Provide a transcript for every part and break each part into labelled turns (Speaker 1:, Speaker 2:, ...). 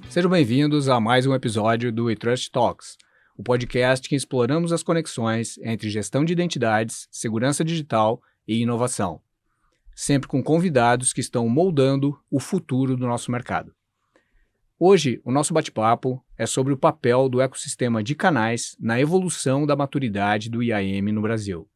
Speaker 1: Sejam bem-vindos a mais um episódio do WeTrust Talks, o podcast que exploramos as conexões entre gestão de identidades, segurança digital e inovação, sempre com convidados que estão moldando o futuro do nosso mercado. Hoje, o nosso bate-papo é sobre o papel do ecossistema de canais na evolução da maturidade do IAM no Brasil.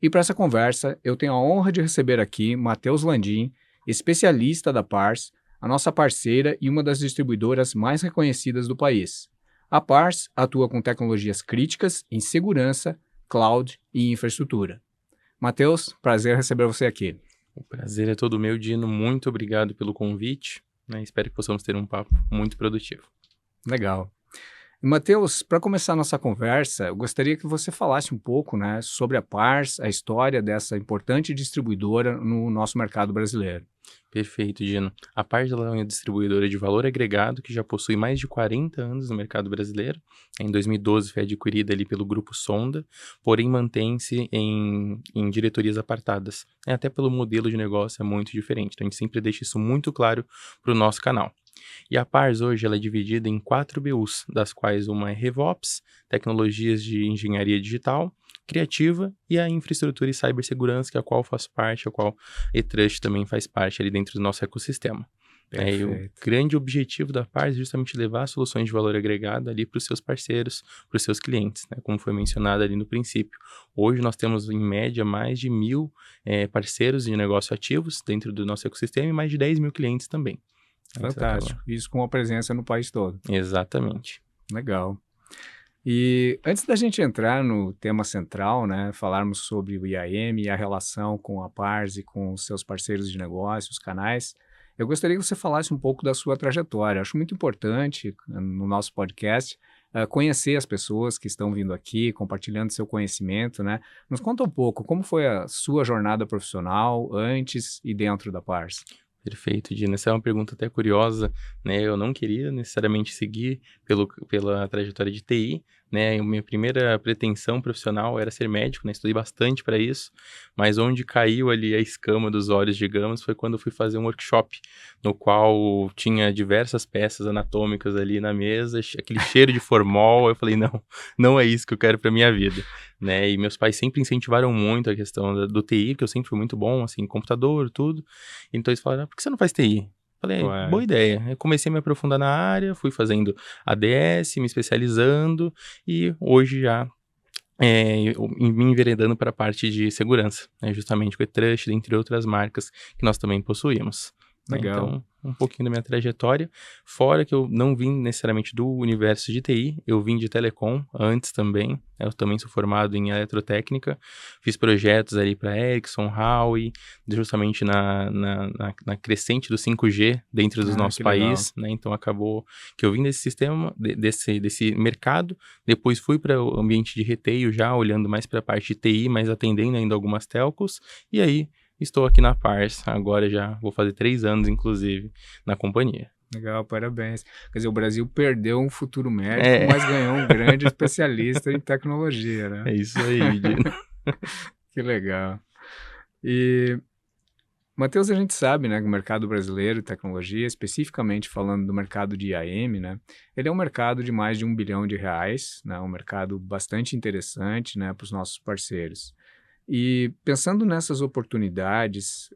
Speaker 1: E para essa conversa, eu tenho a honra de receber aqui Matheus Landim, especialista da Pars, a nossa parceira e uma das distribuidoras mais reconhecidas do país. A Pars atua com tecnologias críticas em segurança, cloud e infraestrutura. Matheus, prazer receber você aqui.
Speaker 2: O prazer é todo meu, Dino. Muito obrigado pelo convite. Espero que possamos ter um papo muito produtivo.
Speaker 1: Legal. E, Matheus, para começar a nossa conversa, eu gostaria que você falasse um pouco, sobre a Pars, a história dessa importante distribuidora no nosso mercado brasileiro.
Speaker 2: Perfeito, Dino. A Pars é uma distribuidora de valor agregado que já possui mais de 40 anos no mercado brasileiro. Em 2012 foi adquirida ali pelo Grupo Sonda, porém mantém-se em diretorias apartadas. Até pelo modelo de negócio é muito diferente, então a gente sempre deixa isso muito claro para o nosso canal. E a Pars hoje ela é dividida em 4 BUs, das quais uma é RevOps, tecnologias de engenharia digital, criativa e a infraestrutura e cibersegurança, que a qual faço parte, a qual WeTrust também faz parte ali dentro do nosso ecossistema. E o grande objetivo da Pars é justamente levar soluções de valor agregado ali para os seus parceiros, para os seus clientes, como foi mencionado ali no princípio. Hoje nós temos em média mais de 1.000 parceiros de negócio ativos dentro do nosso ecossistema e mais de 10 mil clientes também.
Speaker 1: Fantástico. Isso com a presença no país todo.
Speaker 2: Exatamente.
Speaker 1: Legal. E antes da gente entrar no tema central, falarmos sobre o IAM e a relação com a Pars e com os seus parceiros de negócios, canais, eu gostaria que você falasse um pouco da sua trajetória. Acho muito importante no nosso podcast conhecer as pessoas que estão vindo aqui, compartilhando seu conhecimento, Nos conta um pouco como foi a sua jornada profissional antes e dentro da Pars.
Speaker 2: Perfeito, Dino. Essa é uma pergunta até curiosa, Eu não queria necessariamente seguir pela trajetória de TI, Minha primeira pretensão profissional era ser médico, Estudei bastante para isso, mas onde caiu ali a escama dos olhos, digamos, foi quando eu fui fazer um workshop, no qual tinha diversas peças anatômicas ali na mesa, aquele cheiro de formol, eu falei, não é isso que eu quero para minha vida, E meus pais sempre incentivaram muito a questão do TI, que eu sempre fui muito bom, assim, em computador, tudo, então eles falaram, por que você não faz TI? Falei, boa ideia. Eu comecei a me aprofundar na área, fui fazendo ADS, me especializando e hoje já me enveredando para a parte de segurança, justamente com o WeTrust, entre outras marcas que nós também possuímos.
Speaker 1: Legal.
Speaker 2: Então, um pouquinho da minha trajetória, fora que eu não vim necessariamente do universo de TI, eu vim de telecom antes também, eu também sou formado em eletrotécnica, fiz projetos ali para Ericsson, Huawei, justamente na crescente do 5G dentro do nosso país, Então acabou que eu vim desse sistema, desse mercado, depois fui para o ambiente de retail já, olhando mais para a parte de TI, mas atendendo ainda algumas telcos, e aí estou aqui na Pars, agora já vou fazer 3 anos, inclusive, na companhia.
Speaker 1: Legal, parabéns. Quer dizer, o Brasil perdeu um futuro médico, mas ganhou um grande especialista em tecnologia,
Speaker 2: É isso aí, Dino.
Speaker 1: Que legal. E, Matheus, a gente sabe, que o mercado brasileiro de tecnologia, especificamente falando do mercado de IAM, ele é um mercado de mais de R$1 bilhão, um mercado bastante interessante, para os nossos parceiros. E pensando nessas oportunidades,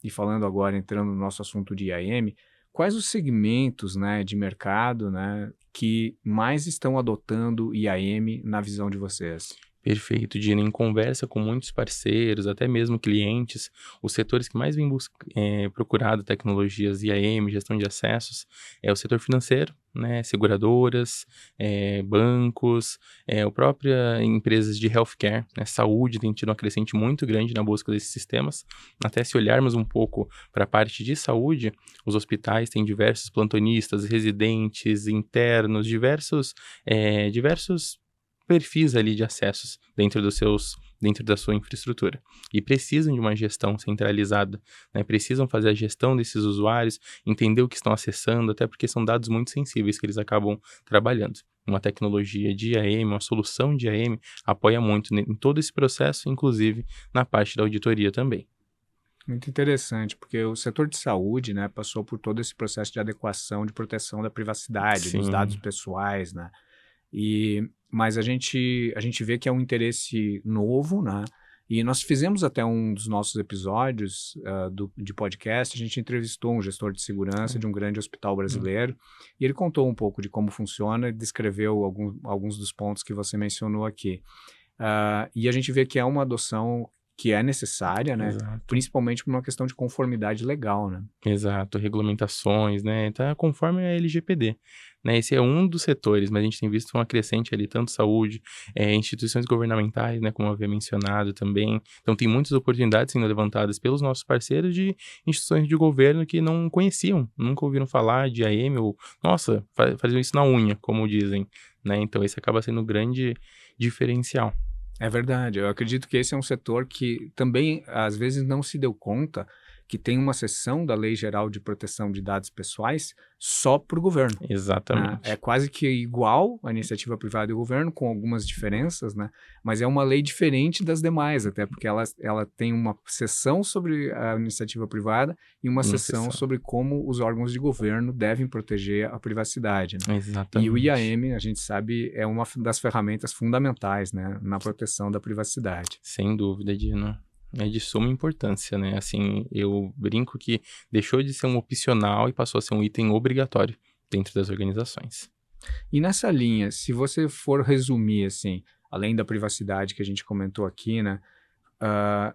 Speaker 1: e falando agora, entrando no nosso assunto de IAM, quais os segmentos de mercado que mais estão adotando IAM na visão de vocês?
Speaker 2: Perfeito, Dino. Em conversa com muitos parceiros, até mesmo clientes, os setores que mais vêm procurado tecnologias IAM, gestão de acessos, é o setor financeiro, seguradoras, bancos, próprias empresas de healthcare, saúde tem tido uma crescente muito grande na busca desses sistemas. Até se olharmos um pouco para a parte de saúde, os hospitais têm diversos plantonistas, residentes, internos, diversos perfis ali de acessos dentro dos seus dentro da sua infraestrutura. E precisam de uma gestão centralizada, né? Precisam fazer a gestão desses usuários, entender o que estão acessando, até porque são dados muito sensíveis que eles acabam trabalhando. Uma tecnologia de IAM, uma solução de IAM, apoia muito em todo esse processo, inclusive na parte da auditoria também.
Speaker 1: Muito interessante, porque o setor de saúde, né, passou por todo esse processo de adequação, de proteção da privacidade, dos dados
Speaker 2: Sim,
Speaker 1: pessoais, né? Mas a gente vê que é um interesse novo, né? E nós fizemos até um dos nossos episódios de podcast, a gente entrevistou um gestor de segurança de um grande hospital brasileiro, e ele contou um pouco de como funciona e descreveu alguns dos pontos que você mencionou aqui. E a gente vê que é uma adoção que é necessária, né?
Speaker 2: exato.
Speaker 1: Principalmente por uma questão de conformidade legal, né?
Speaker 2: Exato, regulamentações, né, tá conforme a LGPD, né, esse é um dos setores, mas a gente tem visto uma crescente ali, tanto saúde, instituições governamentais, né, como eu havia mencionado também, então tem muitas oportunidades sendo levantadas pelos nossos parceiros de instituições de governo que não conheciam, nunca ouviram falar de AM ou, nossa, faziam isso na unha, como dizem, né, então esse acaba sendo um grande diferencial.
Speaker 1: É verdade. Eu acredito que esse é um setor que também, às vezes, não se deu conta que tem uma seção da Lei Geral de Proteção de Dados Pessoais só para o governo, né? É
Speaker 2: Exatamente.
Speaker 1: quase que igual à iniciativa privada e o governo, com algumas diferenças, né? Mas é uma lei diferente das demais, até porque ela tem uma seção sobre a iniciativa privada e uma
Speaker 2: Uma
Speaker 1: seção
Speaker 2: sessão.
Speaker 1: sobre como os órgãos de governo devem proteger a privacidade, né? E o
Speaker 2: Exatamente.
Speaker 1: IAM, a gente sabe, é uma das ferramentas fundamentais, né, na proteção da privacidade.
Speaker 2: Sem dúvida, Dino. É de suma importância, né? Assim, eu brinco que deixou de ser um opcional e passou a ser um item obrigatório dentro das organizações.
Speaker 1: E nessa linha, se você for resumir, assim, além da privacidade que a gente comentou aqui, né, ah,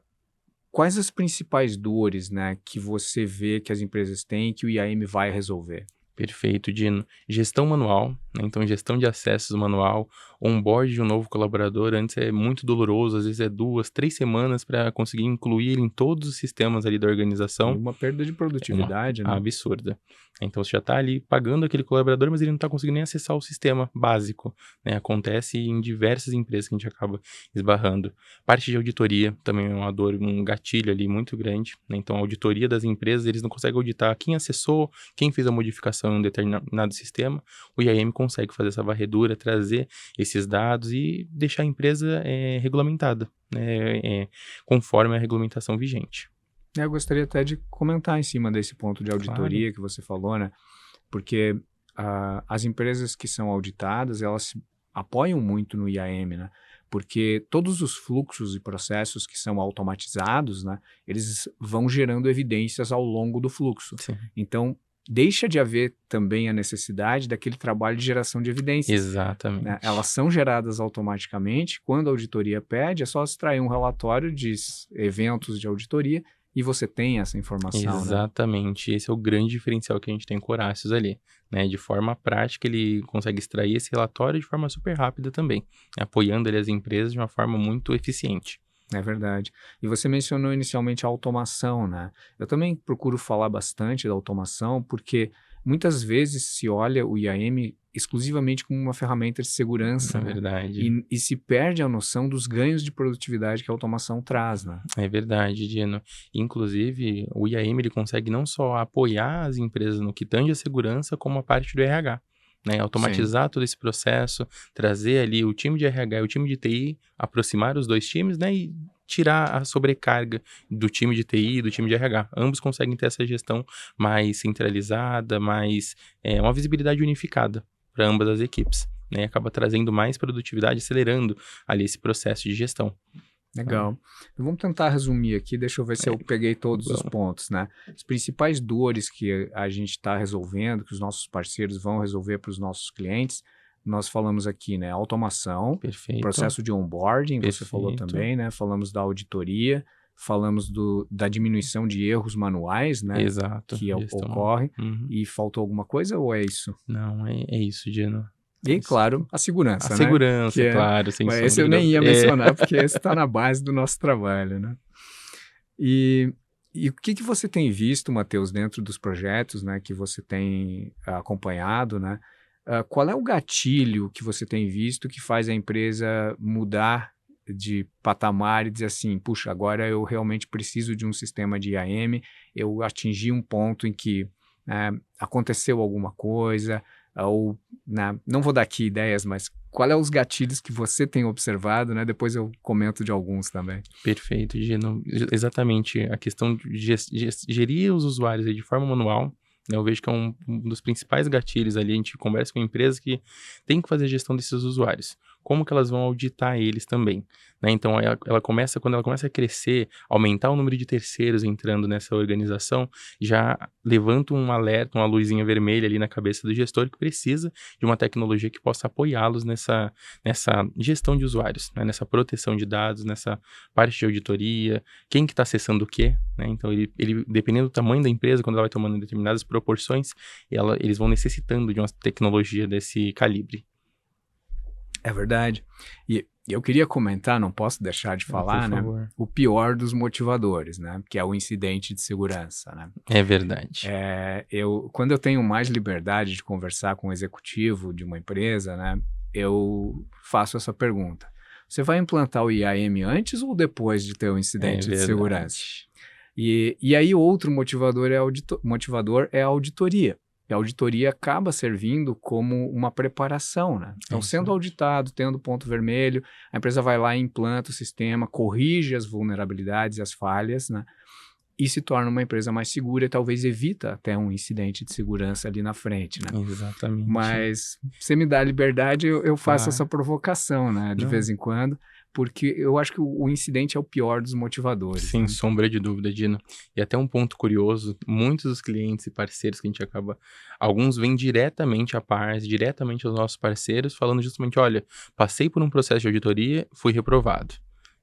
Speaker 1: quais as principais dores, né, que você vê que as empresas têm que o IAM vai resolver?
Speaker 2: Perfeito, Dino. Gestão manual, né? Então, gestão de acessos manual, onboard de um novo colaborador, antes é muito doloroso, às vezes é 2, 3 semanas para conseguir incluir ele em todos os sistemas ali da
Speaker 1: E
Speaker 2: organização.
Speaker 1: uma perda de
Speaker 2: É uma
Speaker 1: produtividade, né?
Speaker 2: absurda. Então você já está ali pagando aquele colaborador, mas ele não está conseguindo nem acessar o sistema básico, né? Acontece em diversas empresas que a gente acaba esbarrando. Parte de auditoria também é uma dor, um gatilho ali muito grande, né? Então a auditoria das empresas, eles não conseguem auditar quem acessou, quem fez a modificação em um determinado sistema. O IAM consegue fazer essa varredura, trazer esses dados e deixar a empresa regulamentada, né? Conforme a regulamentação vigente.
Speaker 1: Eu gostaria até de comentar em cima desse ponto de
Speaker 2: Claro.
Speaker 1: auditoria que você falou, né? Porque as empresas que são auditadas, elas se apoiam muito no IAM, né? Porque todos os fluxos e processos que são automatizados, né? Eles vão gerando evidências ao longo do fluxo.
Speaker 2: Sim.
Speaker 1: Então, deixa de haver também a necessidade daquele trabalho de geração de evidências, né?
Speaker 2: Exatamente.
Speaker 1: Elas são geradas automaticamente. Quando a auditoria pede, é só extrair um relatório de eventos de auditoria e você tem essa informação, né?
Speaker 2: Exatamente. Esse é o grande diferencial que a gente tem com o Horácios ali, né? De forma prática, ele consegue extrair esse relatório de forma super rápida também, né? Apoiando ali as empresas de uma forma muito eficiente.
Speaker 1: É verdade. E você mencionou inicialmente a automação, né? Eu também procuro falar bastante da automação, porque muitas vezes se olha o IAM exclusivamente como uma ferramenta de segurança,
Speaker 2: Na
Speaker 1: né?
Speaker 2: verdade,
Speaker 1: E se perde a noção dos ganhos de produtividade que a automação traz, né?
Speaker 2: é verdade, Dino. Inclusive, o IAM ele consegue não só apoiar as empresas no que tange a segurança, como a parte do RH. Né,
Speaker 1: Sim.
Speaker 2: automatizar todo esse processo, trazer ali o time de RH e o time de TI, aproximar os dois times, né, e tirar a sobrecarga do time de TI e do time de RH. Ambos conseguem ter essa gestão mais centralizada, mais uma visibilidade unificada para ambas as equipes. Né, acaba trazendo mais produtividade, acelerando ali esse processo de gestão. Então,
Speaker 1: Legal. Então, vamos tentar resumir aqui, deixa eu ver se eu peguei todos os
Speaker 2: bom,
Speaker 1: pontos, né? As principais dores que a gente está resolvendo, que os nossos parceiros vão resolver para os nossos clientes, nós falamos aqui, né? Automação,
Speaker 2: perfeito,
Speaker 1: processo de onboarding, você falou
Speaker 2: perfeito.
Speaker 1: também, né? Falamos da auditoria, falamos da diminuição de erros manuais, né?
Speaker 2: Exato,
Speaker 1: Que
Speaker 2: gestão manual.
Speaker 1: ocorre.
Speaker 2: Uhum.
Speaker 1: E faltou alguma coisa ou é isso?
Speaker 2: Não, é isso, Dino. É
Speaker 1: E,
Speaker 2: isso.
Speaker 1: claro, a
Speaker 2: A
Speaker 1: segurança, né? Que
Speaker 2: segurança,
Speaker 1: é,
Speaker 2: claro, sem
Speaker 1: esse
Speaker 2: sombra
Speaker 1: eu
Speaker 2: de
Speaker 1: nem
Speaker 2: dúvida.
Speaker 1: ia mencionar, porque esse está na base do nosso trabalho, né? E, e o que você tem visto, Matheus, dentro dos projetos, né, que você tem acompanhado, né? Qual é o gatilho que você tem visto que faz a empresa mudar, de patamar e dizer assim, puxa, agora eu realmente preciso de um sistema de IAM, eu atingi um ponto em que aconteceu alguma coisa, ou, né, não vou dar aqui ideias, mas qual é os gatilhos que você tem observado, né? Depois eu comento de alguns também.
Speaker 2: Perfeito, Gino. Exatamente. A questão de gerir os usuários aí de forma manual, né, eu vejo que é um dos principais gatilhos ali. A gente conversa com empresas que tem que fazer a gestão desses usuários. Como que elas vão auditar eles também, né? Então, quando ela começa a crescer, aumentar o número de terceiros entrando nessa organização, já levanta um alerta, uma luzinha vermelha ali na cabeça do gestor que precisa de uma tecnologia que possa apoiá-los nessa gestão de usuários, né? Nessa proteção de dados, nessa parte de auditoria, quem que está acessando o quê, né? Então, ele, dependendo do tamanho da empresa, quando ela vai tomando determinadas proporções, eles vão necessitando de uma tecnologia desse calibre.
Speaker 1: É verdade. E eu queria comentar, não posso deixar de falar, né, o pior dos motivadores, né, que é o incidente de segurança, né?
Speaker 2: É verdade.
Speaker 1: Quando eu tenho mais liberdade de conversar com o executivo de uma empresa, né, eu faço essa pergunta. Você vai implantar o IAM antes ou depois de ter um incidente de segurança? E aí outro motivador é a auditoria. E a auditoria acaba servindo como uma preparação, né? Então, sendo auditado, tendo ponto vermelho, a empresa vai lá e implanta o sistema, corrige as vulnerabilidades e as falhas, né? E se torna uma empresa mais segura e talvez evita até um incidente de segurança ali na frente, né?
Speaker 2: Exatamente.
Speaker 1: Mas, se me dá a liberdade, eu faço essa provocação, né? De vez em quando, porque eu acho que o incidente é o pior dos motivadores.
Speaker 2: Sem
Speaker 1: né?
Speaker 2: sombra de dúvida, Dino. E até um ponto curioso, muitos dos clientes e parceiros que a gente acaba, alguns vêm diretamente à Pars, diretamente aos nossos parceiros, falando justamente, olha, passei por um processo de auditoria, fui reprovado.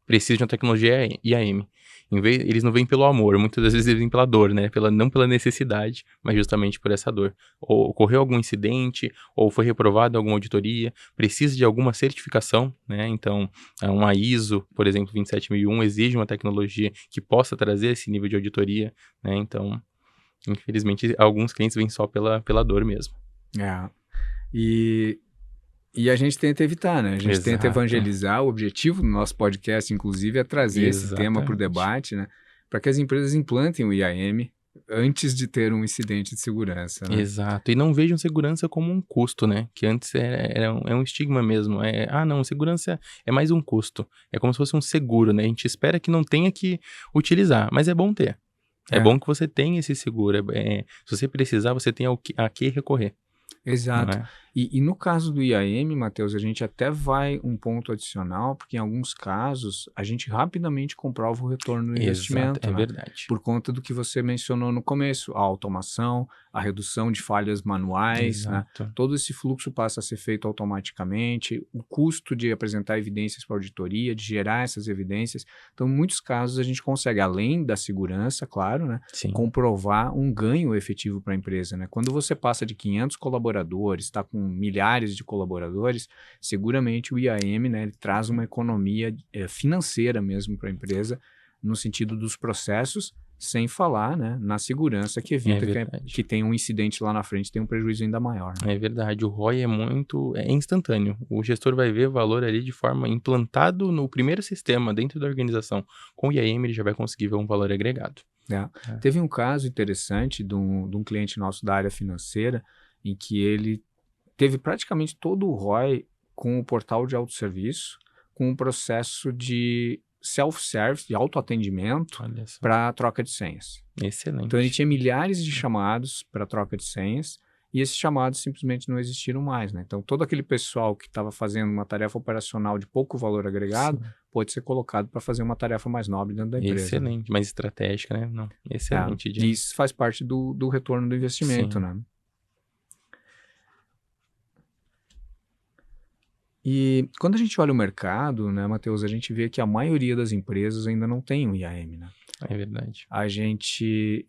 Speaker 2: Preciso de uma tecnologia IAM. Eles não vêm pelo amor, muitas vezes eles vêm pela dor, né? Não pela necessidade, mas justamente por essa dor. Ou ocorreu algum incidente, ou foi reprovado em alguma auditoria, precisa de alguma certificação, né? Então, uma ISO, por exemplo, 27001, exige uma tecnologia que possa trazer esse nível de auditoria, né? Então, infelizmente, alguns clientes vêm só pela dor mesmo.
Speaker 1: E a gente tenta evitar, né? A gente tenta evangelizar. O objetivo do nosso podcast, inclusive, é trazer esse tema para o debate, né? Para que as empresas implantem o IAM antes de ter um incidente de segurança, né?
Speaker 2: Exato. E não vejam segurança como um custo, né? Que antes é um estigma mesmo. Não, segurança é mais um custo. É como se fosse um seguro, né? A gente espera que não tenha que utilizar, mas é bom ter. É bom que você tenha esse seguro. Se você precisar, você tem a que recorrer.
Speaker 1: Exato. E no caso do IAM, Matheus, a gente até vai um ponto adicional, porque em alguns casos a gente rapidamente comprova o retorno do investimento.
Speaker 2: É verdade.
Speaker 1: Por conta do que você mencionou no começo, a automação, a redução de falhas manuais, né? Todo esse fluxo passa a ser feito automaticamente, o custo de apresentar evidências para a auditoria, de gerar essas evidências. Então, em muitos casos, a gente consegue, além da segurança, claro, né, comprovar um ganho efetivo para a empresa. Né? Quando você passa de 500 colaboradores, está com milhares de colaboradores, seguramente o IAM, né, ele traz uma economia financeira mesmo para a empresa, no sentido dos processos, sem falar, né, na segurança que evita que tenha um incidente lá na frente, tenha um prejuízo ainda maior. Né?
Speaker 2: É verdade, o ROI é instantâneo. O gestor vai ver o valor ali de forma implantado no primeiro sistema dentro da organização. Com o IAM ele já vai conseguir ver um valor agregado.
Speaker 1: Teve um caso interessante de um cliente nosso da área financeira, em que ele teve praticamente todo o ROI com o portal de autosserviço, com um processo de self-service, de autoatendimento para troca de senhas.
Speaker 2: Excelente.
Speaker 1: Então ele tinha milhares de chamados para troca de senhas e esses chamados simplesmente não existiram mais. Né? Então todo aquele pessoal que estava fazendo uma tarefa operacional de pouco valor agregado pode ser colocado para fazer uma tarefa mais nobre dentro da empresa.
Speaker 2: Excelente, mais estratégica, né? Não, excelente.
Speaker 1: E isso faz parte do retorno do investimento, né? E quando a gente olha o mercado, né, Matheus, a gente vê que a maioria das empresas ainda não tem um IAM, né?
Speaker 2: É verdade.
Speaker 1: A gente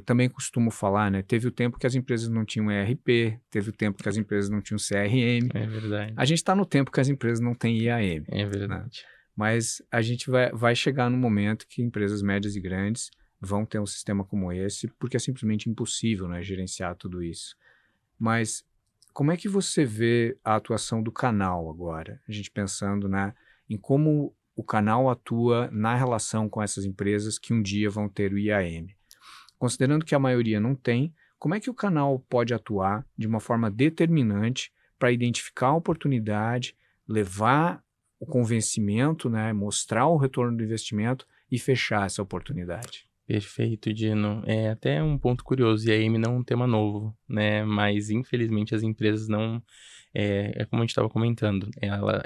Speaker 1: também costuma falar, né? Teve o tempo que as empresas não tinham ERP, teve o tempo que as empresas não tinham CRM.
Speaker 2: É verdade.
Speaker 1: A gente está no tempo que as empresas não têm IAM.
Speaker 2: É verdade.
Speaker 1: Né? Mas a gente vai chegar no momento que empresas médias e grandes vão ter um sistema como esse, porque é simplesmente impossível, né, gerenciar tudo isso. Mas como é que você vê a atuação do canal agora? A gente pensando, né, em como o canal atua na relação com essas empresas que um dia vão ter o IAM? Considerando que a maioria não tem, como é que o canal pode atuar de uma forma determinante para identificar a oportunidade, levar o convencimento, né, mostrar o retorno do investimento e fechar essa oportunidade?
Speaker 2: Perfeito, Dino. É até um ponto curioso, e a IAM não é um tema novo, né? Mas infelizmente as empresas não. É como a gente estava comentando,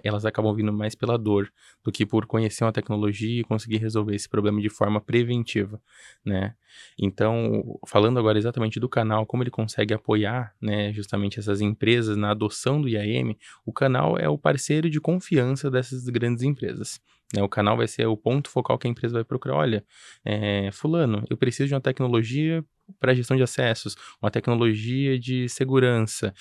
Speaker 2: elas acabam vindo mais pela dor do que por conhecer uma tecnologia e conseguir resolver esse problema de forma preventiva, né? Então, falando agora exatamente do canal, como ele consegue apoiar, né, justamente essas empresas na adoção do IAM, o canal é o parceiro de confiança dessas grandes empresas. Né? O canal vai ser o ponto focal que a empresa vai procurar. Olha, fulano, eu preciso de uma tecnologia para gestão de acessos, uma tecnologia de segurança,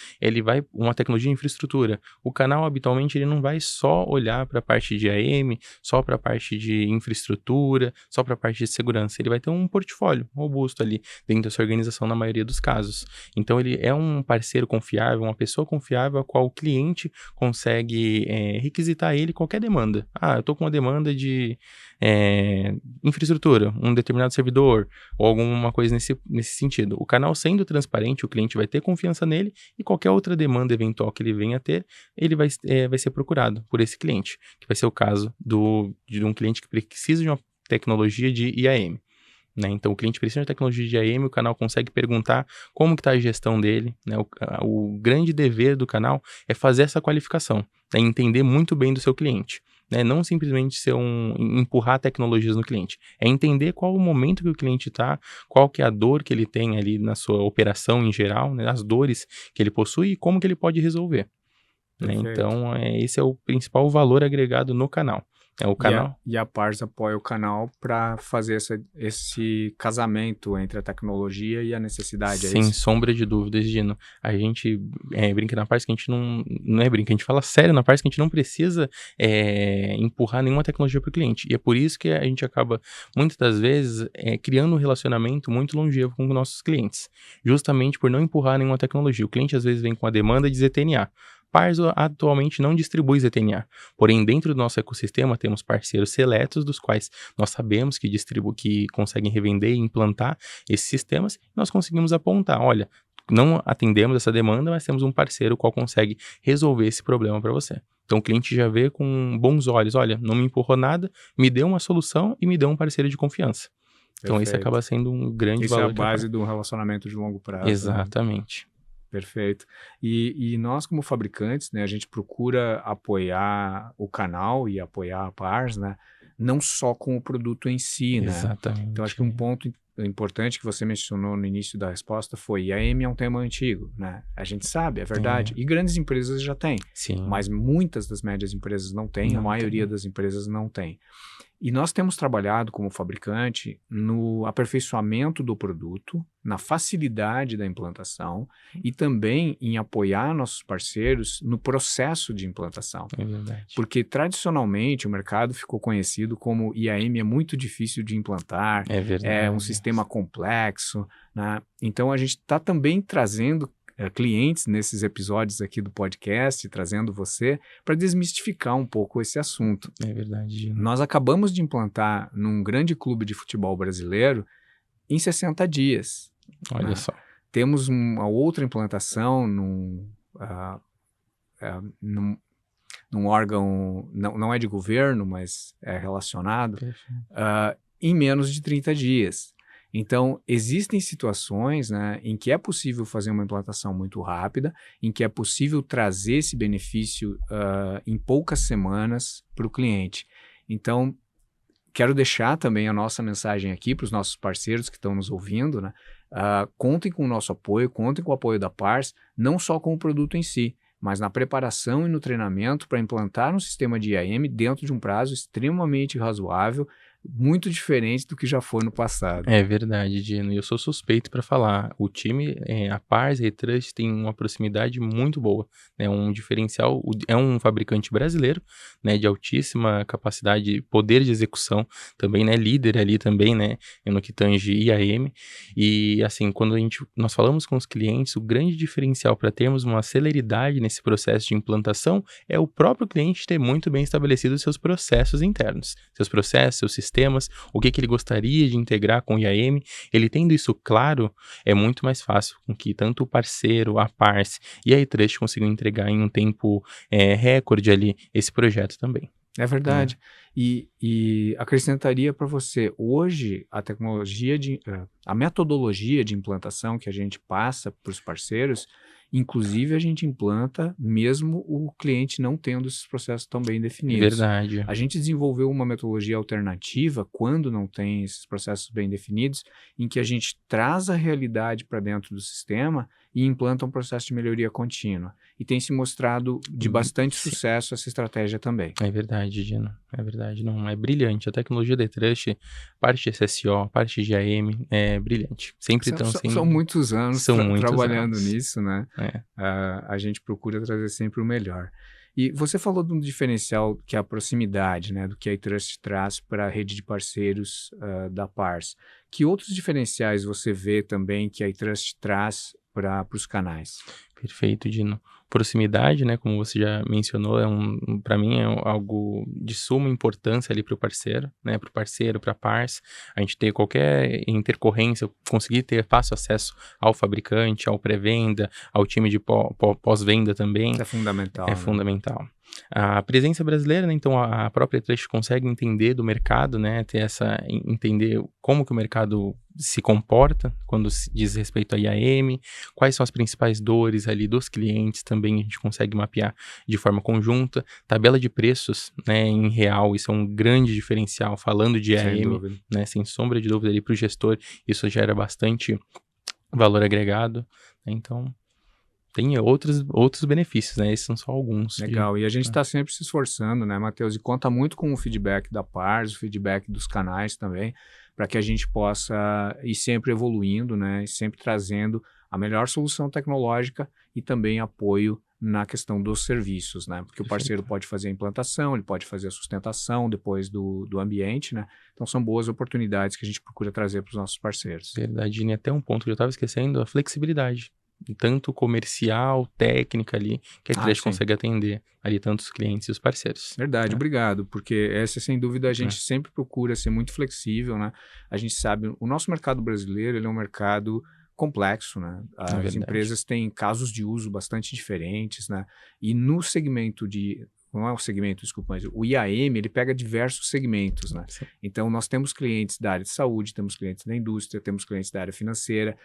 Speaker 2: uma tecnologia de infraestrutura. O canal, habitualmente, ele não vai só olhar para a parte de IAM, só para a parte de infraestrutura, só para a parte de segurança. Ele vai ter um portfólio robusto ali dentro dessa organização na maioria dos casos. Então, ele é um parceiro confiável, uma pessoa confiável a qual o cliente consegue requisitar ele qualquer demanda. Eu estou com uma demanda de infraestrutura, um determinado servidor, ou alguma coisa nesse sentido. O canal sendo transparente, o cliente vai ter confiança nele e qualquer outra demanda eventual que ele venha a ter, ele vai ser procurado por esse cliente, que vai ser o caso de um cliente que precisa de uma tecnologia de IAM. Né? Então, o cliente precisa de tecnologia de IAM, o canal consegue perguntar como que está a gestão dele. Né? O grande dever do canal é fazer essa qualificação, né? Entender muito bem do seu cliente. Né? Não simplesmente empurrar tecnologias no cliente. É entender qual o momento que o cliente está, qual que é a dor que ele tem ali na sua operação em geral, né? As dores que ele possui e como que ele pode resolver. Né? Então, esse é o principal valor agregado no canal. O canal.
Speaker 1: E a Pars apoia o canal para fazer esse casamento entre a tecnologia e a necessidade.
Speaker 2: Sem sombra de dúvidas, Gino. A gente brinca na Pars que a gente não é brinca, a gente fala sério na Pars que a gente não precisa empurrar nenhuma tecnologia para o cliente. E é por isso que a gente acaba, muitas das vezes, criando um relacionamento muito longevo com os nossos clientes. Justamente por não empurrar nenhuma tecnologia. O cliente às vezes vem com a demanda de ZTNA. Pars atualmente não distribui ZTNA, porém dentro do nosso ecossistema temos parceiros seletos dos quais nós sabemos que conseguem revender e implantar esses sistemas e nós conseguimos apontar, olha, não atendemos essa demanda, mas temos um parceiro qual consegue resolver esse problema para você. Então o cliente já vê com bons olhos, olha, não me empurrou nada, me deu uma solução e me deu um parceiro de confiança. Então isso acaba sendo um grande valor.
Speaker 1: Isso é a base do relacionamento de longo prazo.
Speaker 2: Exatamente.
Speaker 1: Né? Perfeito. E nós, como fabricantes, né, a gente procura apoiar o canal e apoiar a Pars, né, não só com o produto em si, né?
Speaker 2: Exatamente.
Speaker 1: Então, acho que um ponto importante que você mencionou no início da resposta foi: IAM é um tema antigo, né? A gente sabe, é verdade. E grandes empresas já têm.
Speaker 2: Sim.
Speaker 1: Mas muitas das médias empresas não têm, a maioria das empresas não tem. E nós temos trabalhado como fabricante no aperfeiçoamento do produto, na facilidade da implantação e também em apoiar nossos parceiros no processo de implantação.
Speaker 2: É verdade.
Speaker 1: Porque tradicionalmente o mercado ficou conhecido como IAM é muito difícil de implantar,
Speaker 2: é verdade.
Speaker 1: É um sistema complexo, né? Então a gente está também trazendo clientes nesses episódios aqui do podcast, trazendo você para desmistificar um pouco esse assunto.
Speaker 2: É verdade, Gino.
Speaker 1: Nós acabamos de implantar num grande clube de futebol brasileiro em 60 dias.
Speaker 2: Olha só.
Speaker 1: Temos uma outra implantação num órgão, não é de governo, mas é relacionado, em menos de 30 dias. Então, existem situações, né, em que é possível fazer uma implantação muito rápida, em que é possível trazer esse benefício em poucas semanas para o cliente. Então, quero deixar também a nossa mensagem aqui para os nossos parceiros que estão nos ouvindo, né? Contem com o nosso apoio, contem com o apoio da Pars, não só com o produto em si, mas na preparação e no treinamento para implantar um sistema de IAM dentro de um prazo extremamente razoável, muito diferente do que já foi no passado.
Speaker 2: É verdade, Dino. E eu sou suspeito para falar. O time, a Pars e a Trust tem uma proximidade muito boa, né? Um diferencial. É um fabricante brasileiro, né? De altíssima capacidade, poder de execução, também, né? Líder ali também, né? No que tange IAM. E assim, quando nós falamos com os clientes, o grande diferencial para termos uma celeridade nesse processo de implantação é o próprio cliente ter muito bem estabelecido seus processos internos, seus processos, seus sistemas, o que ele gostaria de integrar com o IAM. Ele tendo isso claro, é muito mais fácil com que tanto o parceiro, a Parse e a iTrust consigam entregar em um tempo recorde ali esse projeto também.
Speaker 1: É verdade. E acrescentaria para você, hoje a metodologia de implantação que a gente passa para os parceiros, inclusive a gente implanta mesmo o cliente não tendo esses processos tão bem definidos.
Speaker 2: Verdade.
Speaker 1: A gente desenvolveu uma metodologia alternativa quando não tem esses processos bem definidos, em que a gente traz a realidade para dentro do sistema e implanta um processo de melhoria contínua. E tem se mostrado de bastante sucesso essa estratégia também.
Speaker 2: É verdade, Dino. É verdade. Não, é brilhante. A tecnologia da Trust, parte de SSO, parte de IAM, é brilhante.
Speaker 1: São muitos anos trabalhando nisso, né? A gente procura trazer sempre o melhor. E você falou de um diferencial que é a proximidade, né, do que a iTrust traz para a rede de parceiros da Pars. Que outros diferenciais você vê também que a iTrust traz para os canais?
Speaker 2: Perfeito, Dino. Proximidade, né, como você já mencionou, para mim é algo de suma importância ali para o parceiro, né, para o parceiro, para a Pars, a gente ter qualquer intercorrência, conseguir ter fácil acesso ao fabricante, ao pré-venda, ao time de pós-venda também.
Speaker 1: É fundamental.
Speaker 2: É fundamental. A presença brasileira, né, então a própria Trust consegue entender do mercado, né, entender como que o mercado se comporta quando se diz respeito a IAM, quais são as principais dores ali dos clientes, também a gente consegue mapear de forma conjunta, tabela de preços, né, em real, isso é um grande diferencial, falando de IAM, né, sem sombra de dúvida ali para o gestor, isso gera bastante valor agregado, né, então tem outros benefícios, né? Esses são só alguns.
Speaker 1: Legal, e a gente está sempre se esforçando, né, Matheus? E conta muito com o feedback da Pars, o feedback dos canais também, para que a gente possa ir sempre evoluindo, né? E sempre trazendo a melhor solução tecnológica e também apoio na questão dos serviços, né? Porque o parceiro pode fazer a implantação, ele pode fazer a sustentação depois do ambiente, né? Então são boas oportunidades que a gente procura trazer para os nossos parceiros.
Speaker 2: Verdade, e até um ponto que eu estava esquecendo, a flexibilidade. Tanto comercial, técnica ali, que a Trust consegue atender ali tanto os clientes e os parceiros.
Speaker 1: Verdade, obrigado, porque essa, sem dúvida, a gente sempre procura ser muito flexível, né? A gente sabe, o nosso mercado brasileiro, ele é um mercado complexo, né? As empresas têm casos de uso bastante diferentes, né? E no segmento não é o segmento, desculpa, mas o IAM, ele pega diversos segmentos, né? Sim. Então, nós temos clientes da área de saúde, temos clientes da indústria, temos clientes da área financeira.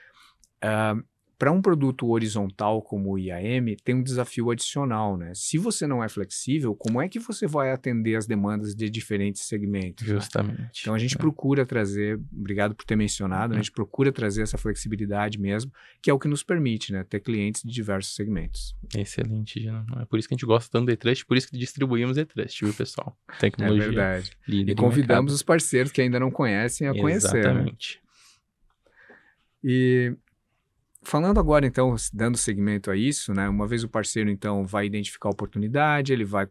Speaker 1: Para um produto horizontal como o IAM, tem um desafio adicional, né? Se você não é flexível, como é que você vai atender as demandas de diferentes segmentos?
Speaker 2: Justamente.
Speaker 1: Né? Então, a gente procura trazer, obrigado por ter mencionado, né? A gente procura trazer essa flexibilidade mesmo, que é o que nos permite, né? Ter clientes de diversos segmentos.
Speaker 2: Excelente, Gino. É por isso que a gente gosta tanto do eTrust, por isso que distribuímos eTrust, viu, pessoal? Tecnologia.
Speaker 1: É verdade. E convidamos os parceiros que ainda não conhecem a conhecer.
Speaker 2: Exatamente.
Speaker 1: Né? E falando agora, então, dando seguimento a isso, né? Uma vez o parceiro, então, vai identificar a oportunidade, ele vai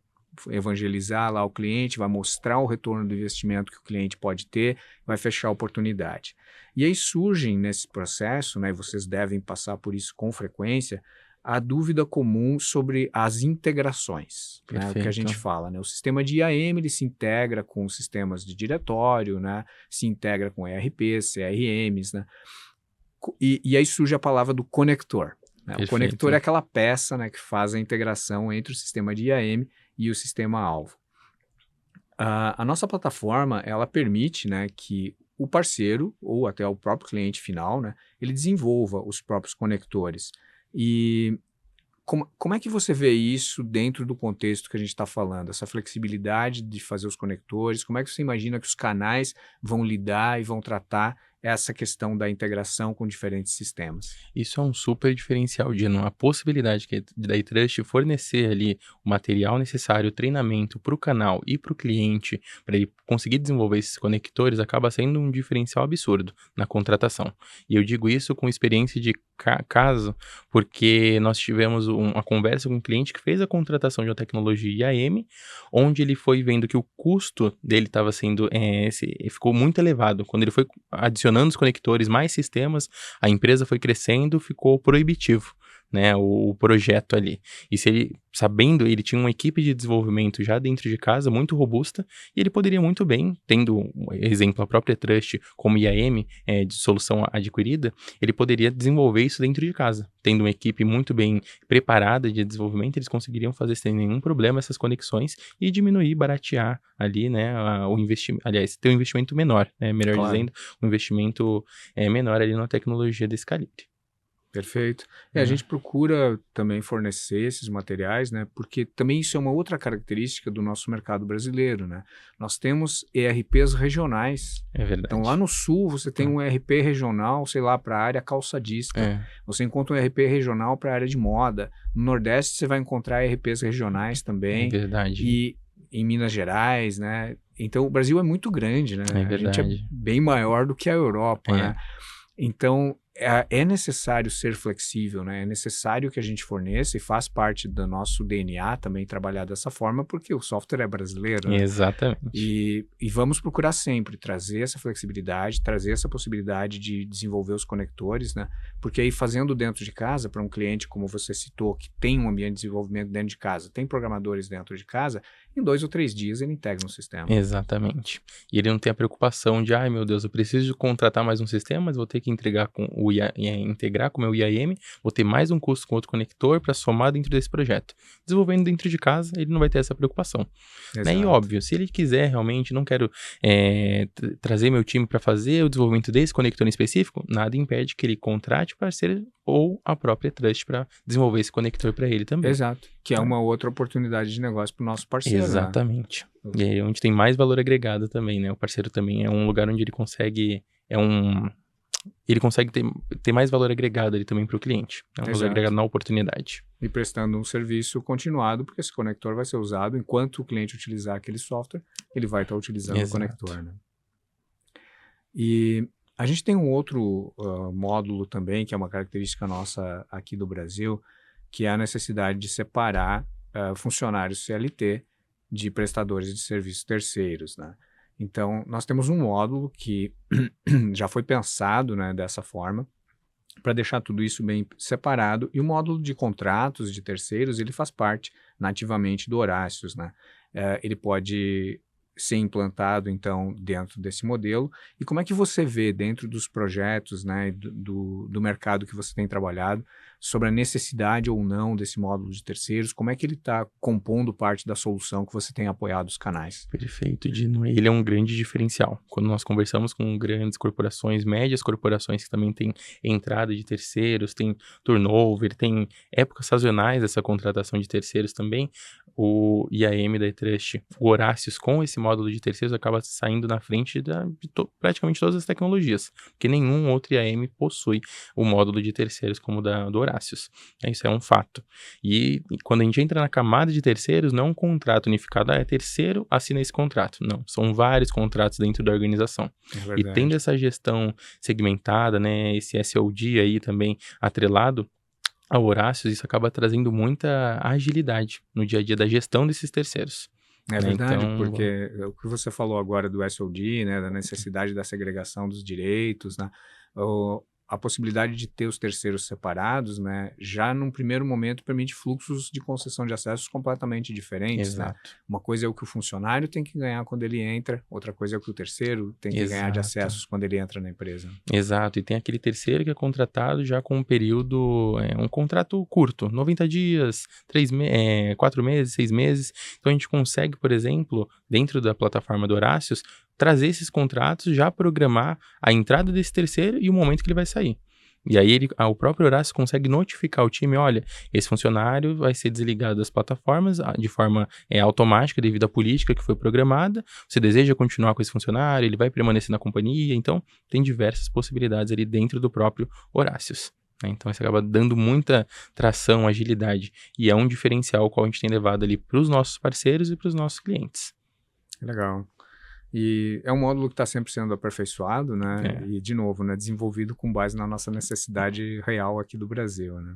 Speaker 1: evangelizar lá o cliente, vai mostrar o retorno do investimento que o cliente pode ter, vai fechar a oportunidade. E aí surgem nesse processo, né? E vocês devem passar por isso com frequência, a dúvida comum sobre as integrações, né? O que a gente fala, né? O sistema de IAM, ele se integra com sistemas de diretório, né? Se integra com ERPs, CRMs, né? E aí surge a palavra do conector. Né? O conector é aquela peça, né, que faz a integração entre o sistema de IAM e o sistema-alvo. A nossa plataforma, ela permite, né, que o parceiro, ou até o próprio cliente final, né, ele desenvolva os próprios conectores. E como é que você vê isso dentro do contexto que a gente está falando? Essa flexibilidade de fazer os conectores, como é que você imagina que os canais vão lidar e vão tratar essa questão da integração com diferentes sistemas?
Speaker 2: Isso é um super diferencial, Dino. A possibilidade da iTrust fornecer ali o material necessário, o treinamento para o canal e para o cliente, para ele conseguir desenvolver esses conectores, acaba sendo um diferencial absurdo na contratação. E eu digo isso com experiência de caso, porque nós tivemos uma conversa com um cliente que fez a contratação de uma tecnologia IAM, onde ele foi vendo que o custo dele estava sendo, ficou muito elevado. Quando ele foi adicionando os conectores, mais sistemas, a empresa foi crescendo, ficou proibitivo, né, o projeto ali. E se ele, sabendo, ele tinha uma equipe de desenvolvimento já dentro de casa, muito robusta, e ele poderia muito bem, tendo, exemplo, a própria Trust como IAM, de solução adquirida, ele poderia desenvolver isso dentro de casa. Tendo uma equipe muito bem preparada de desenvolvimento, eles conseguiriam fazer sem nenhum problema essas conexões e diminuir, baratear ali, né, o investimento, aliás, ter um investimento menor, né, melhor dizendo, um investimento menor ali na tecnologia desse calibre.
Speaker 1: Perfeito. A gente procura também fornecer esses materiais, né? Porque também isso é uma outra característica do nosso mercado brasileiro, né? Nós temos ERPs regionais.
Speaker 2: É verdade.
Speaker 1: Então, lá no Sul, você tem um ERP regional, sei lá, para a área calçadista. Você encontra um ERP regional para a área de moda. No Nordeste, você vai encontrar ERPs regionais também.
Speaker 2: É verdade.
Speaker 1: E em Minas Gerais, né? Então, o Brasil é muito grande, né?
Speaker 2: É verdade.
Speaker 1: A gente é bem maior do que a Europa, né? Então, é necessário ser flexível, né? É necessário que a gente forneça e faz parte do nosso DNA também trabalhar dessa forma, porque o software é brasileiro, né?
Speaker 2: Exatamente.
Speaker 1: E vamos procurar sempre trazer essa flexibilidade, trazer essa possibilidade de desenvolver os conectores, né? Porque aí fazendo dentro de casa, para um cliente, como você citou, que tem um ambiente de desenvolvimento dentro de casa, tem programadores dentro de casa, em 2 ou 3 dias ele integra um sistema.
Speaker 2: Exatamente. E ele não tem a preocupação de, ai meu Deus, eu preciso contratar mais um sistema, mas vou ter que integrar com o meu IAM, vou ter mais um custo com outro conector para somar dentro desse projeto. Desenvolvendo dentro de casa, ele não vai ter essa preocupação. Né? E óbvio, se ele quiser realmente, não quero trazer meu time para fazer o desenvolvimento desse conector em específico, nada impede que ele contrate o parceiro ou a própria Trust para desenvolver esse conector para ele também.
Speaker 1: Exato, que é uma outra oportunidade de negócio para o nosso parceiro.
Speaker 2: Exatamente. Né? E aí onde tem mais valor agregado também, né? O parceiro também é um lugar onde ele consegue, ele consegue ter mais valor agregado ali também para o cliente. É um valor agregado na oportunidade.
Speaker 1: E prestando um serviço continuado, porque esse conector vai ser usado enquanto o cliente utilizar aquele software, ele vai estar utilizando o conector. Né? E a gente tem um outro módulo também, que é uma característica nossa aqui do Brasil, que é a necessidade de separar funcionários CLT de prestadores de serviços terceiros, né? Então, nós temos um módulo que já foi pensado, né, dessa forma, para deixar tudo isso bem separado, e o módulo de contratos de terceiros, ele faz parte nativamente do Horácios, né? Ele pode ser implantado, então, dentro desse modelo. E como é que você vê dentro dos projetos, né, do mercado que você tem trabalhado, sobre a necessidade ou não desse módulo de terceiros? Como é que ele está compondo parte da solução que você tem apoiado os canais?
Speaker 2: Perfeito, Dino. Ele é um grande diferencial. Quando nós conversamos com grandes corporações, médias corporações que também têm entrada de terceiros, tem turnover, tem épocas sazonais dessa contratação de terceiros também, o IAM da iTrust, o Horácios, com esse módulo de terceiros, acaba saindo na frente de praticamente todas as tecnologias, porque nenhum outro IAM possui o módulo de terceiros como do Horácios. Isso é um fato. E quando a gente entra na camada de terceiros, não é um contrato unificado, é terceiro, assina esse contrato. Não, são vários contratos dentro da organização. E tendo essa gestão segmentada, né, esse SOD aí também atrelado ao Horácios, isso acaba trazendo muita agilidade no dia a dia da gestão desses terceiros.
Speaker 1: É verdade, então, porque o que você falou agora do SOD, né, da necessidade da segregação dos direitos, né, a possibilidade de ter os terceiros separados, né, já num primeiro momento permite fluxos de concessão de acessos completamente diferentes. Né? Uma coisa é o que o funcionário tem que ganhar quando ele entra, outra coisa é o que o terceiro tem que ganhar de acessos quando ele entra na empresa.
Speaker 2: Exato, e tem aquele terceiro que é contratado já com um período, um contrato curto, 90 dias, 4 meses, 6 meses. Então a gente consegue, por exemplo, dentro da plataforma do Horácios, trazer esses contratos, já programar a entrada desse terceiro e o momento que ele vai sair. E aí o próprio Horácio consegue notificar o time, olha, esse funcionário vai ser desligado das plataformas de forma automática devido à política que foi programada. Você deseja continuar com esse funcionário, ele vai permanecer na companhia, então tem diversas possibilidades ali dentro do próprio Horácios. Então isso acaba dando muita tração, agilidade, e é um diferencial qual a gente tem levado ali para os nossos parceiros e para os nossos clientes.
Speaker 1: Legal. E é um módulo que está sempre sendo aperfeiçoado, né?
Speaker 2: É.
Speaker 1: E, de novo, né, desenvolvido com base na nossa necessidade real aqui do Brasil, né?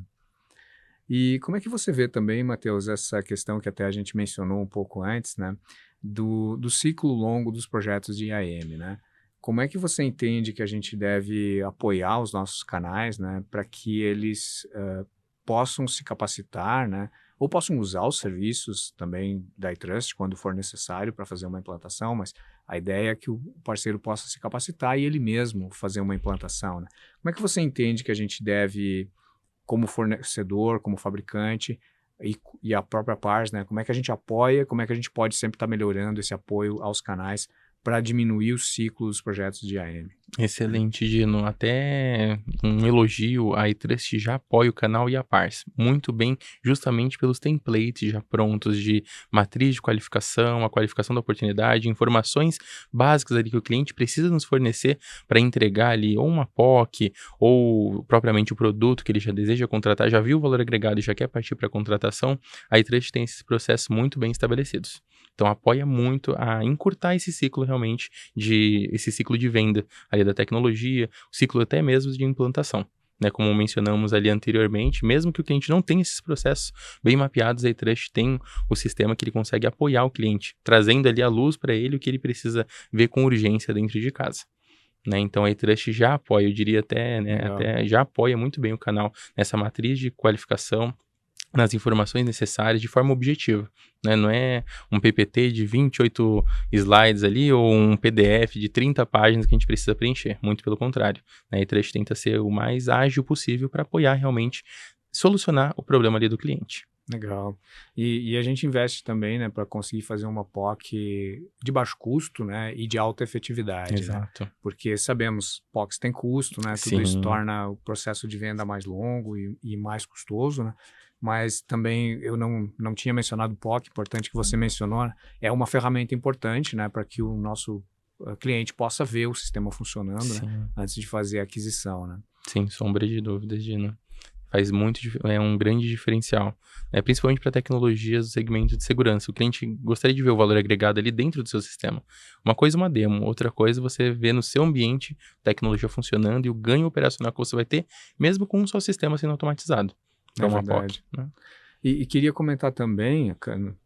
Speaker 1: E como é que você vê também, Matheus, essa questão que até a gente mencionou um pouco antes, né? Do ciclo longo dos projetos de IAM, né? Como é que você entende que a gente deve apoiar os nossos canais, né? Para que eles possam se capacitar, né? Ou possam usar os serviços também da iTrust quando for necessário para fazer uma implantação, mas a ideia é que o parceiro possa se capacitar e ele mesmo fazer uma implantação, né? Como é que você entende que a gente deve, como fornecedor, como fabricante e a própria Pars, né? Como é que a gente apoia, como é que a gente pode sempre estar melhorando esse apoio aos canais para diminuir o ciclo dos projetos de IAM?
Speaker 2: Excelente, Gino. Até um elogio, a iTrust já apoia o canal e a Pars muito bem, justamente pelos templates já prontos de matriz de qualificação, a qualificação da oportunidade, informações básicas ali que o cliente precisa nos fornecer para entregar ali ou uma POC ou propriamente o produto que ele já deseja contratar, já viu o valor agregado e já quer partir para a contratação. A iTrust tem esses processos muito bem estabelecidos. Então apoia muito a encurtar esse ciclo realmente esse ciclo de venda ali da tecnologia, o ciclo até mesmo de implantação. Né, como mencionamos ali anteriormente, mesmo que o cliente não tenha esses processos bem mapeados, a iTrust tem o sistema que ele consegue apoiar o cliente, trazendo ali à luz para ele o que ele precisa ver com urgência dentro de casa. Né, então a iTrust já apoia, eu diria até, né, já apoia muito bem o canal nessa matriz de qualificação, nas informações necessárias de forma objetiva, né? Não é um PPT de 28 slides ali ou um PDF de 30 páginas que a gente precisa preencher, muito pelo contrário, né? A iTrust tenta ser o mais ágil possível para apoiar realmente, solucionar o problema ali do cliente.
Speaker 1: Legal. E a gente investe também, né, para conseguir fazer uma POC de baixo custo, né, e de alta efetividade,
Speaker 2: Exato.
Speaker 1: né? Porque sabemos, POCs têm custo, né? Tudo isso torna o processo de venda mais longo e mais custoso, né? Mas também eu não tinha mencionado o POC, importante que você mencionou, né? É uma ferramenta importante, né, para que o nosso cliente possa ver o sistema funcionando, né, antes de fazer a aquisição, né?
Speaker 2: Sem sombra de dúvidas, Gina. É um grande diferencial, né? Principalmente para tecnologias do segmento de segurança. O cliente gostaria de ver o valor agregado ali dentro do seu sistema. Uma coisa é uma demo, outra coisa é você ver no seu ambiente a tecnologia funcionando e o ganho operacional que você vai ter, mesmo com o seu sistema sendo automatizado.
Speaker 1: É verdade. POC, né? E queria comentar também,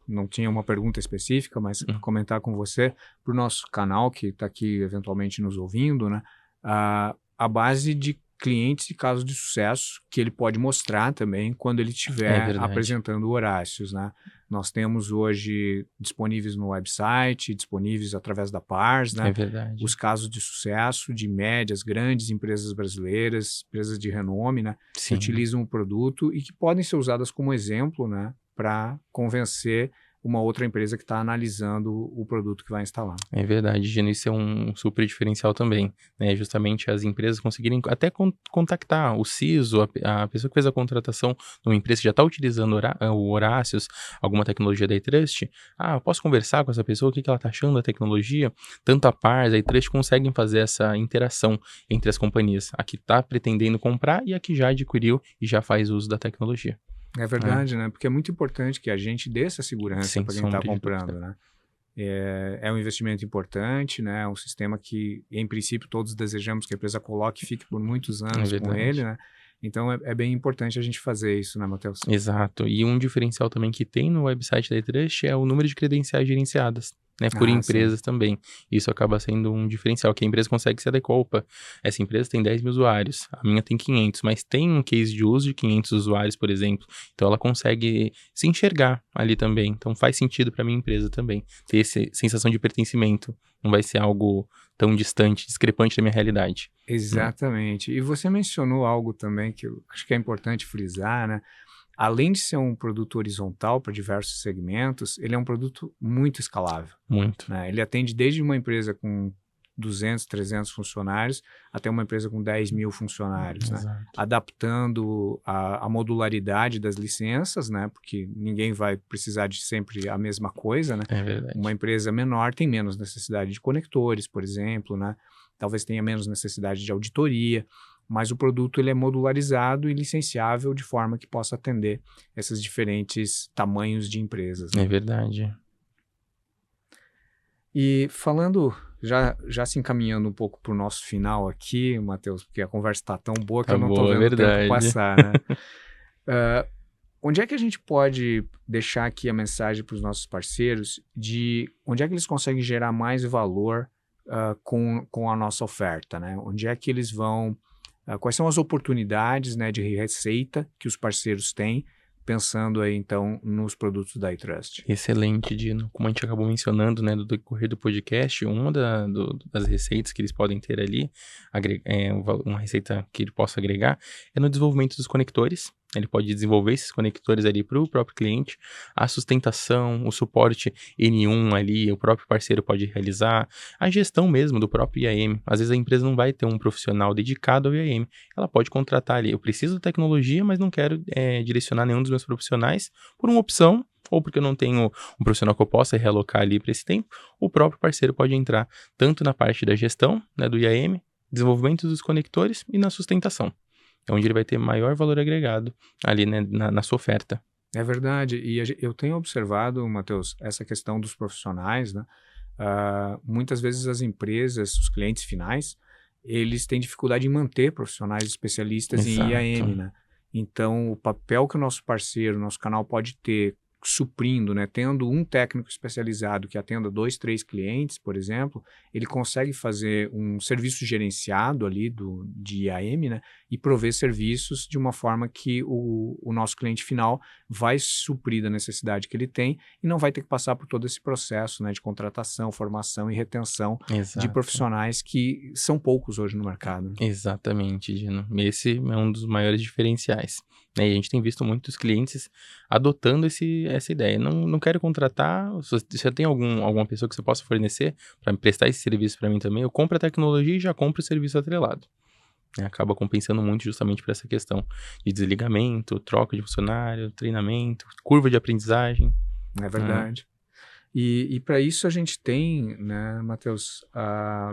Speaker 1: não tinha uma pergunta específica, mas comentar com você, para o nosso canal que está aqui eventualmente nos ouvindo, né, a base de clientes e casos de sucesso que ele pode mostrar também quando ele estiver apresentando o Horácios, né? Nós temos hoje disponíveis no website, disponíveis através da Pars, né?
Speaker 2: É verdade.
Speaker 1: Os casos de sucesso de médias, grandes empresas brasileiras, empresas de renome, né? Que utilizam o produto e que podem ser usadas como exemplo, né? Para convencer uma outra empresa que está analisando o produto que vai instalar.
Speaker 2: É verdade, Gino, isso é um super diferencial também, né? Justamente as empresas conseguirem até contactar o CISO, a pessoa que fez a contratação numa empresa que já está utilizando o Horácios, alguma tecnologia da iTrust. Eu posso conversar com essa pessoa, o que ela está achando da tecnologia? Tanto a Pars, a iTrust conseguem fazer essa interação entre as companhias, a que está pretendendo comprar e a que já adquiriu e já faz uso da tecnologia.
Speaker 1: É verdade, né? Porque é muito importante que a gente dê essa segurança para quem está comprando, né? É um investimento importante, né? É um sistema que, em princípio, todos desejamos que a empresa coloque e fique por muitos anos com ele, né? Então, é bem importante a gente fazer isso, né, Matheus?
Speaker 2: Exato. E um diferencial também que tem no website da iTrust é o número de credenciais gerenciadas, né, por empresas também. Isso acaba sendo um diferencial, que a empresa consegue se adequar. Opa, essa empresa tem 10 mil usuários, a minha tem 500, mas tem um case de uso de 500 usuários, por exemplo. Então, ela consegue se enxergar ali também. Então, faz sentido para a minha empresa também ter essa sensação de pertencimento. Não vai ser algo tão distante, discrepante da minha realidade.
Speaker 1: Exatamente. E você mencionou algo também que eu acho que é importante frisar, né? Além de ser um produto horizontal para diversos segmentos, ele é um produto muito escalável.
Speaker 2: Muito.
Speaker 1: Né? Ele atende desde uma empresa com 200, 300 funcionários, até uma empresa com 10 mil funcionários, né?
Speaker 2: Exato.
Speaker 1: Adaptando a modularidade das licenças, né? Porque ninguém vai precisar de sempre a mesma coisa, né?
Speaker 2: É verdade.
Speaker 1: Uma empresa menor tem menos necessidade de conectores, por exemplo, né? Talvez tenha menos necessidade de auditoria, mas o produto ele é modularizado e licenciável de forma que possa atender esses diferentes tamanhos de empresas, né?
Speaker 2: É verdade.
Speaker 1: E falando, já se encaminhando um pouco para o nosso final aqui, Matheus, porque a conversa está tão boa que
Speaker 2: Tá
Speaker 1: eu não estou
Speaker 2: boa, é
Speaker 1: vendo o tempo
Speaker 2: verdade.
Speaker 1: passar, né? Onde é que a gente pode deixar aqui a mensagem para os nossos parceiros de onde é que eles conseguem gerar mais valor com a nossa oferta, né? Onde é que eles vão, quais são as oportunidades, né, de receita que os parceiros têm, pensando aí, então, nos produtos da iTrust?
Speaker 2: Excelente, Dino. Como a gente acabou mencionando, né, do decorrer do podcast, uma das receitas que eles podem ter ali, uma receita que ele possa agregar, é no desenvolvimento dos conectores. Ele pode desenvolver esses conectores ali para o próprio cliente, a sustentação, o suporte N1 ali, o próprio parceiro pode realizar, a gestão mesmo do próprio IAM. Às vezes a empresa não vai ter um profissional dedicado ao IAM, ela pode contratar ali, eu preciso de tecnologia, mas não quero direcionar nenhum dos meus profissionais por uma opção, ou porque eu não tenho um profissional que eu possa realocar ali para esse tempo, o próprio parceiro pode entrar tanto na parte da gestão, né, do IAM, desenvolvimento dos conectores e na sustentação. É onde ele vai ter maior valor agregado ali, né, na sua oferta.
Speaker 1: É verdade, e eu tenho observado, Matheus, essa questão dos profissionais, né? Muitas vezes as empresas, os clientes finais, eles têm dificuldade em manter profissionais especialistas em IAM, né? Então, o papel que o nosso parceiro, nosso canal pode ter suprindo, né, tendo um técnico especializado que atenda 2, 3 clientes, por exemplo, ele consegue fazer um serviço gerenciado ali de IAM, né, e prover serviços de uma forma que o nosso cliente final vai suprir da necessidade que ele tem e não vai ter que passar por todo esse processo, né, de contratação, formação e retenção de profissionais que são poucos hoje no mercado, né?
Speaker 2: Exatamente, Dino. Esse é um dos maiores diferenciais. E a gente tem visto muitos clientes adotando essa ideia. Não quero contratar, se você tem alguma pessoa que você possa fornecer para prestar esse serviço para mim também, eu compro a tecnologia e já compro o serviço atrelado. Acaba compensando muito justamente por essa questão de desligamento, troca de funcionário, treinamento, curva de aprendizagem.
Speaker 1: É verdade. E para isso a gente tem, né, Matheus, a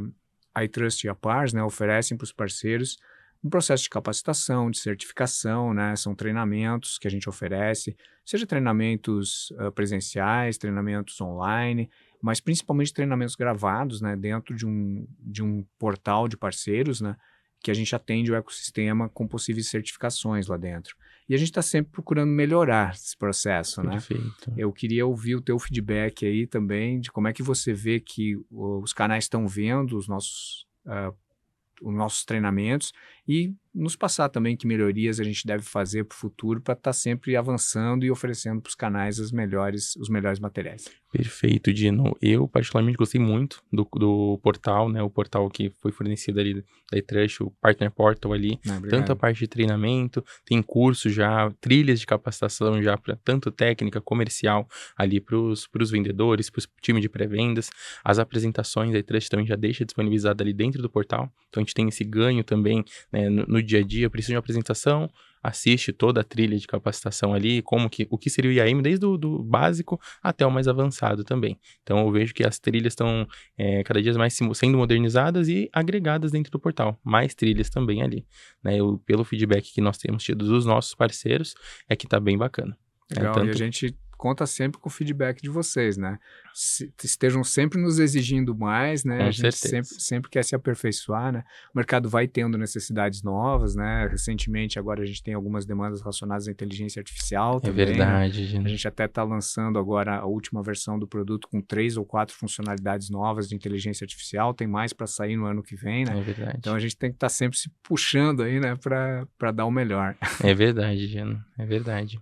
Speaker 1: iTrust e a PARS, né, oferecem para os parceiros um processo de capacitação, de certificação, né? São treinamentos que a gente oferece, seja treinamentos presenciais, treinamentos online, mas principalmente treinamentos gravados, né? Dentro de um portal de parceiros, né? Que a gente atende o ecossistema com possíveis certificações lá dentro. E a gente está sempre procurando melhorar esse processo, né?
Speaker 2: Perfeito.
Speaker 1: Eu queria ouvir o teu feedback aí também, de como é que você vê que os canais estão vendo os nossos treinamentos e nos passar também que melhorias a gente deve fazer para o futuro para estar sempre avançando e oferecendo para os canais os melhores materiais.
Speaker 2: Perfeito, Dino. Eu particularmente gostei muito do portal, né? O portal que foi fornecido ali da iTrust, o Partner Portal ali. Tanto a parte de treinamento, tem cursos já, trilhas de capacitação já para tanto técnica, comercial ali para os vendedores, para o time de pré-vendas. As apresentações da iTrust também já deixa disponibilizada ali dentro do portal. Então a gente tem esse ganho também, né, no dia a dia. Eu preciso de uma apresentação, assiste toda a trilha de capacitação ali, o que seria o IAM, desde do básico até o mais avançado também. Então eu vejo que as trilhas estão cada dia mais sendo modernizadas e agregadas dentro do portal. Mais trilhas também ali, né? Pelo feedback que nós temos tido dos nossos parceiros, é que tá bem bacana.
Speaker 1: Legal, e a gente conta sempre com o feedback de vocês, né? Estejam sempre nos exigindo mais, né?
Speaker 2: Com
Speaker 1: a gente
Speaker 2: certeza.
Speaker 1: sempre quer se aperfeiçoar, né? O mercado vai tendo necessidades novas, né? Recentemente, agora a gente tem algumas demandas relacionadas à inteligência artificial também.
Speaker 2: É verdade,
Speaker 1: né?
Speaker 2: gente.
Speaker 1: A gente até está lançando agora a última versão do produto com 3 ou 4 funcionalidades novas de inteligência artificial. Tem mais para sair no ano que vem, né?
Speaker 2: É verdade.
Speaker 1: Então a gente tem que estar sempre se puxando aí, né? Para dar o melhor.
Speaker 2: É verdade, Gino. É verdade.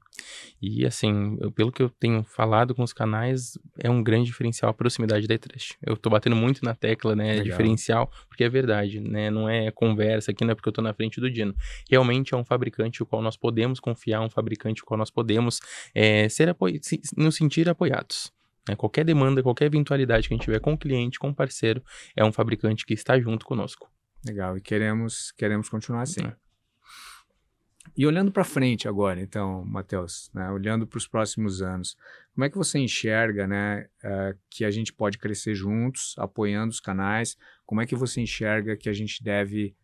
Speaker 2: E assim, pelo que eu tenho falado com os canais, é um grande diferencial a proximidade da iTrust. Eu tô batendo muito na tecla, né,
Speaker 1: Legal.
Speaker 2: diferencial, porque é verdade, né, não é conversa aqui, não é porque eu tô na frente do Dino. Realmente é um fabricante o qual nós podemos confiar, um fabricante o qual nós podemos nos sentir apoiados. né? Qualquer demanda, qualquer eventualidade que a gente tiver com o cliente, com o parceiro, é um fabricante que está junto conosco.
Speaker 1: Legal, e queremos continuar assim.
Speaker 2: É.
Speaker 1: E olhando para frente agora, então, Matheus, né, olhando para os próximos anos, como é que você enxerga, né, que a gente pode crescer juntos, apoiando os canais? Como é que você enxerga que a gente deve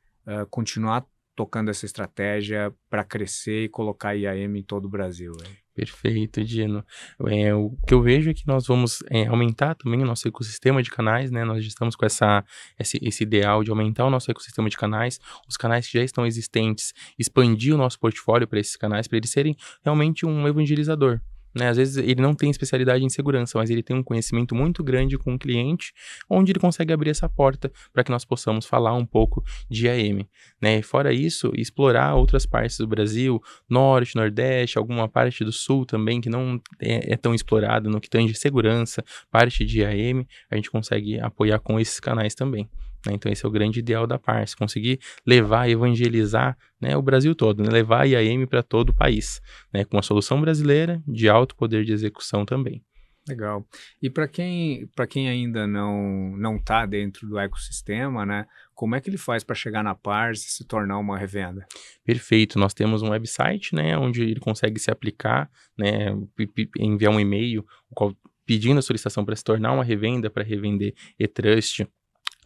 Speaker 1: continuar tocando essa estratégia para crescer e colocar a IAM em todo o Brasil?
Speaker 2: Perfeito, Dino. O que eu vejo é que nós vamos aumentar também o nosso ecossistema de canais, né? Nós já estamos com esse ideal de aumentar o nosso ecossistema de canais, os canais que já estão existentes, expandir o nosso portfólio para esses canais, para eles serem realmente um evangelizador. Né? Às vezes ele não tem especialidade em segurança, mas ele tem um conhecimento muito grande com o cliente, onde ele consegue abrir essa porta para que nós possamos falar um pouco de IAM. Né? E fora isso, explorar outras partes do Brasil, Norte, Nordeste, alguma parte do Sul também, que não é tão explorada no que tange segurança, parte de IAM, a gente consegue apoiar com esses canais também. Então esse é o grande ideal da Parse, conseguir levar, evangelizar, né, o Brasil todo, né, levar a IAM para todo o país, né, com uma solução brasileira de alto poder de execução também.
Speaker 1: Legal. E para quem ainda não está dentro do ecossistema, né, como é que ele faz para chegar na Parse e se tornar uma revenda?
Speaker 2: Perfeito, nós temos um website, né, onde ele consegue se aplicar, né, enviar um e-mail pedindo a solicitação para se tornar uma revenda, para revender eTrust,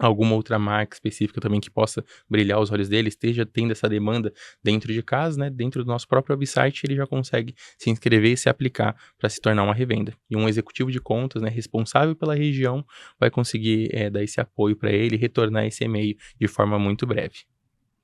Speaker 2: alguma outra marca específica também que possa brilhar os olhos dele, esteja tendo essa demanda dentro de casa, né? Dentro do nosso próprio website, ele já consegue se inscrever e se aplicar para se tornar uma revenda. E um executivo de contas, né, responsável pela região, vai conseguir dar esse apoio para ele, retornar esse e-mail de forma muito breve.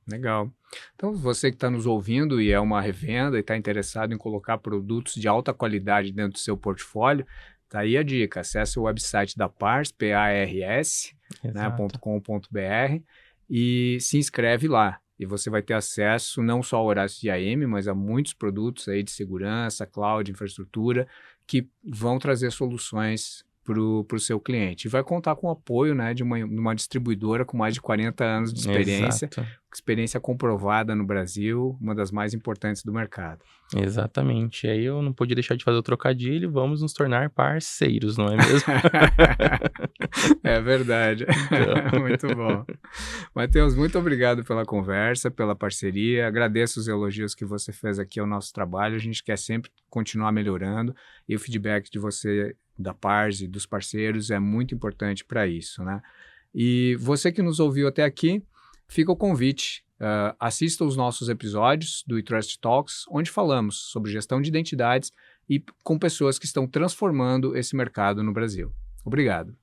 Speaker 1: Legal. Então, você que está nos ouvindo e é uma revenda e está interessado em colocar produtos de alta qualidade dentro do seu portfólio, tá aí a dica, acesse o website da Parse, PARS, né, .com.br, e se inscreve lá. E você vai ter acesso não só ao Horácio de IAM, mas a muitos produtos aí de segurança, cloud, infraestrutura, que vão trazer soluções para o seu cliente. E vai contar com o apoio, né, de uma distribuidora com mais de 40 anos de experiência, experiência comprovada no Brasil, uma das mais importantes do mercado.
Speaker 2: Exatamente. Aí eu não podia deixar de fazer o trocadilho, vamos nos tornar parceiros, não é mesmo?
Speaker 1: É verdade. Então. Muito bom. Matheus, muito obrigado pela conversa, pela parceria. Agradeço os elogios que você fez aqui ao nosso trabalho. A gente quer sempre continuar melhorando e o feedback de você, da Parse e dos parceiros, é muito importante para isso, né? E você que nos ouviu até aqui, fica o convite. Assista os nossos episódios do eTrust Talks, onde falamos sobre gestão de identidades e com pessoas que estão transformando esse mercado no Brasil. Obrigado.